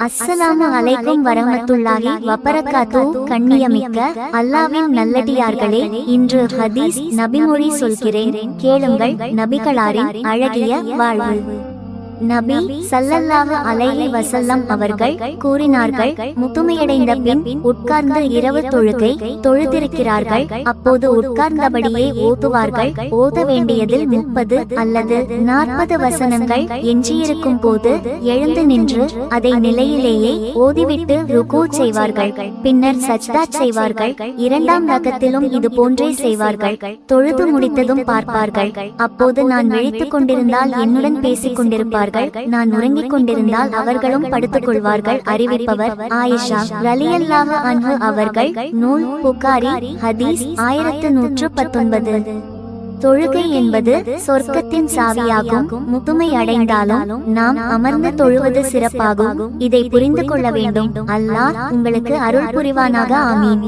அஸ்ஸலாமு அலைக்கும் வரஹ்மத்துல்லாஹி வபரகாத்து. கண்ணியமிக்க அல்லாஹ்வின் நல்லடியார்களே, இன்று ஹதீஸ் நபிமொழி சொல்கிறேன், கேளுங்கள். நபிகளாரின் அழகிய வாழ்வு. நபி ஸல்லல்லாஹு அலைஹி வஸல்லம் அவர்கள் கூறினார்கள், முதுமையடைந்த பின் உட்கார்ந்து இரவு தொழுகை தொழுதிருக்கிறார்கள். அப்போது உட்கார்ந்தபடியே ஓதுவார்கள். ஓத வேண்டியதில் 30 அல்லது 40 வசனங்கள் எஞ்சியிருக்கும் போது எழுந்து நின்று அதை நிலையிலேயே ஓதிவிட்டு ருகூ செய்வார்கள். பின்னர் சஜ்தா செய்வார்கள். இரண்டாம் ரகத்திலும் இது போன்றே செய்வார்கள். தொழுது முடித்ததும் பார்ப்பார்கள். அப்போது நான் விழித்துக் கொண்டிருந்தால் என்னுடன் பேசிக் கொண்டிருப்பார்கள், நான் உறங்கிக் கொண்டிருந்தால் அவர்களும் படுத்துக் கொள்வார்கள். அறிவிப்பவர் ஆயிஷா ரலியல்லாஹு அன்ஹு அவர்கள். நூல் புகாரி, ஹதீஸ் 1119. தொழுகை என்பது சொர்க்கத்தின் சாவியாகும். முதுமை அடைந்தாலும் நாம் அமர்ந்து தொழுவது சிறப்பாகும். இதை புரிந்து கொள்ள வேண்டும். அல்லாஹ் உங்களுக்கு அருள் புரிவானாக. ஆமீன்.